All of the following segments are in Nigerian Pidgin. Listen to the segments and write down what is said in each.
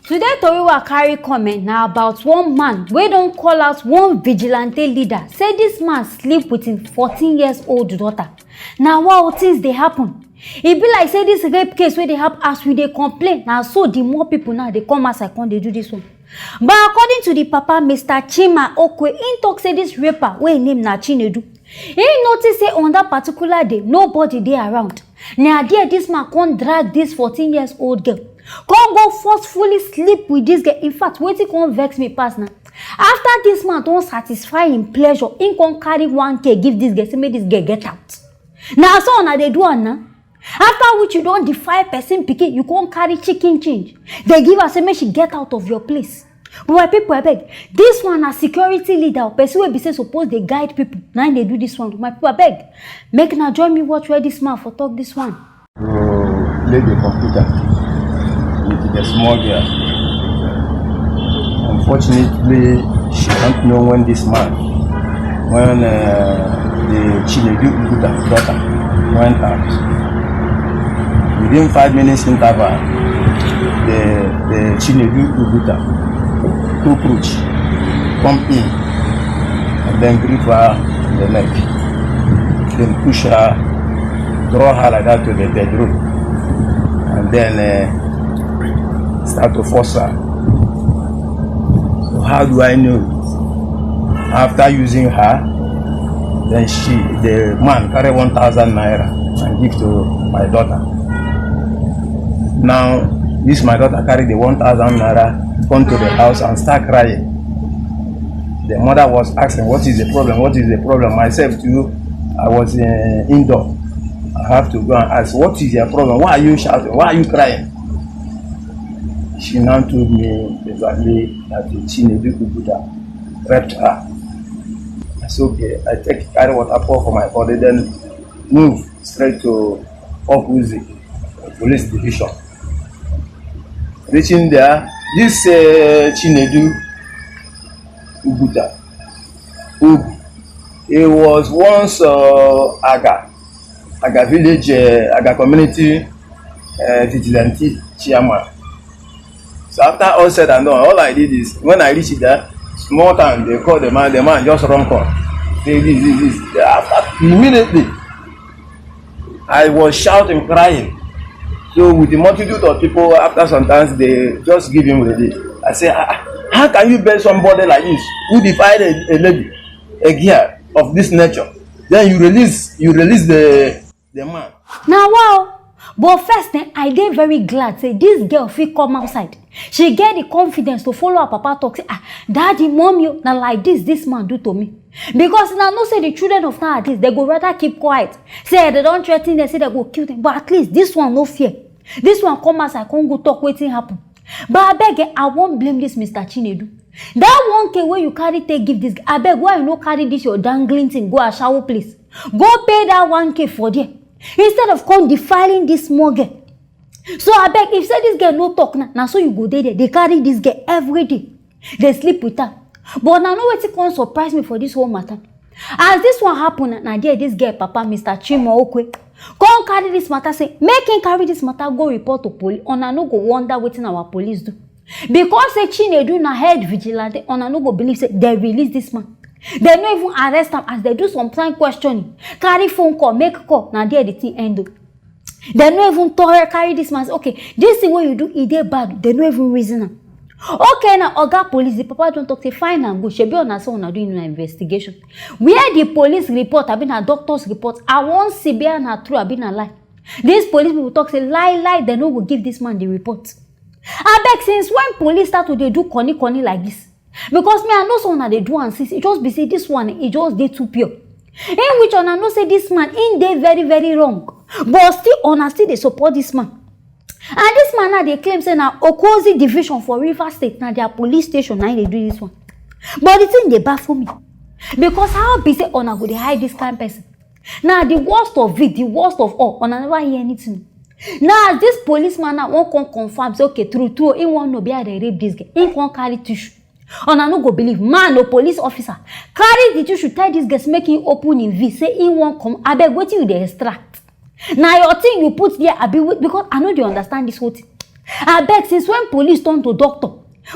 Today tori wey carry comment now about one man wey don call out one vigilante leader say this man sleep with him 14-year-old daughter. Now what things they happen? E be like say this rape case where they happen as we dey complain. Now so the more people now they come outside come they do this one. But according to the papa, Mr. Okwe, he talk say this raper wey name na Chinedu. He notice say on that particular day nobody there around. Now there this man can't drag this 14-year-old girl. Can't go forcefully sleep with this girl. In fact, wetin come vex me pass now. After this man don't satisfy him pleasure, he can carry 1K give this girl, say make this girl get out. Now so now they do am now. After which you don't defy person pikin, you can't carry chicken change. They give her say make she get out of your place. But my people, I beg, this one a security leader, person will be say suppose they guide people. Now they do this one. My people, I beg, make now join me watch where this man for talk this one. Play the computer with the small girl. Unfortunately, she don't know when this man, when the Chinedu daughter went out. Within 5 minutes interval, the Chinedu cockroach come in and then grip her in the neck, then push her, draw her like that to the bedroom, and then start to force her. So how do I know it? After using her, then the man carry 1,000 naira and give to my daughter. Now this my daughter carry the 1,000 naira, come to the house and start crying. The mother was asking, what is the problem? What is the problem? Myself too, I was indoor. I have to go and ask, what is your problem? Why are you shouting? Why are you crying? She now told me exactly that the Chinedu raped her. I said, okay, I carry water pour for my body, then move straight to Okuzi police division. Reaching there, this Chinedu Uguta, he was once Aga village, Aga community vigilante chairman. So after all said and done, all I did is when I reached there, small time they called the man just run call. Say this. After immediately, I was shouting, crying. So with the multitude of people, after sometimes they just give him relief. I say, how can you bear somebody like this who defied a lady, a girl of this nature? Then you release the man. Now wow. But first, I get very glad say this girl fit come outside. She get the confidence to follow her papa talk. Say, daddy, mom, you now like this man do to me. Because now no say the children of nowadays they go rather keep quiet. Say they don't threaten, they say they go kill them. But at least this one no fear. This one come outside, can't go talk wetin happen. But I beg, I won't blame this Mr. Chinedu. That 1K where you carry take give this. I beg, why you no carry this your dangling thing go a shower place? Go pay that 1K for there. Instead of come defiling this small girl. So I beg, if say this girl no talk now so you go there, they carry this girl every day. They sleep with her. But now no wetin come surprise me for this whole matter. As this one happen, now there this girl papa Mr. Okwe come carry this matter, say make him carry this matter go report to police. Una no go wonder wetin our police do. Because say Chinedu na head vigilante, una no go believe say they release this man. They no even arrest him as they do some time questioning. Carry phone call, make call. Now there the thing end. They no even carry this man. Say, okay, this thing what you do, it dey bad. They no even reason am. Okay, now Oga police, the papa don't talk. Say fine and go. She be on so una doing an investigation. Where the police report, I been a doctor's report. I won't see be na true, I been a lie. These police people talk say lie. They no go give this man the report. I beg since when police start to they do conny like this. Because me, I know someone they do and see it just be say this one, it just dey too pure. In which one I know say this man in dey very, very wrong. But still honestly they support this man. And this man now they claim say now Okozi division for River State now their police station now they do this one. But the thing they baffle me. Because how be say on go they hide this kind of person. Now the worst of it, the worst of all, on never hear anything. Now this policeman now won't come confirm say okay true, he won't know be they rape this guy. He won't carry tissue. And I no go believe man or police officer carry the tissue tell this guy make him open in V say he won't come. I beg wetin you dey extract. Now your thing you put there I be because I know they understand this whole thing. Abeg, since when police turn to doctor?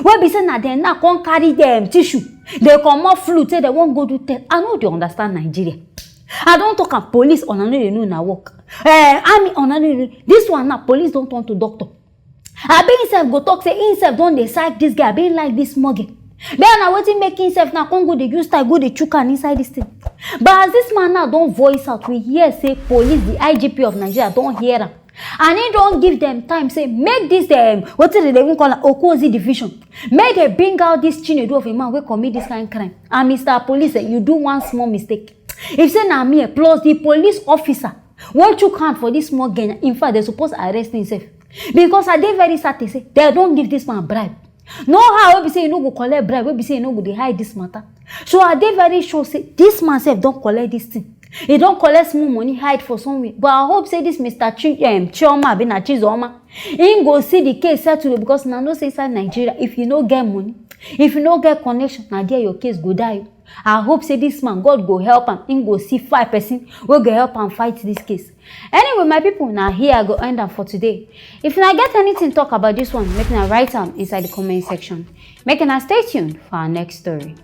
Wey be say na dem now come carry dem tissue, dey comot fluid say dem wan go do test. I no dey understand Nigeria. I don talk am police una no dey know na work. Army una no dey know. This one now police don turn to doctor. Abi himself go talk say himself don dey psych this guy, abi like this small girl. Then na wetin make himself now come go dey use style go dey chook am inside this thing. But as this man now don voice out, we hear say police, the IGP of Nigeria don hear am. And he don give them time say make this wetin they even call am Okozi division, make they bring out this Chinedu of a man wey commit this kind crime. And Mr. Police, you do one small mistake. If say na me plus the police officer wey chook hand for this small girl, in fact they suppose arrest himself, because I dey very certain say they don give this man bribe. No how wey be say you no go collect bribe, wey be say you no go dey hide this matter. So I dey very sure say this man sef don collect this thing. He don collect small money hide for somewhere. But I hope say this Mr. Chioma abi na Chizoma, he go see the case settle, because na no say inside Nigeria if you no get money, if you no get connection, na there your case go die. I hope say this man, God go help am. He go see 5 person wey go help am fight this case. Anyway, my people, now here I go end am for today. If you get anything talk about this one, make una write am inside the comment section. Make una stay tuned for our next story.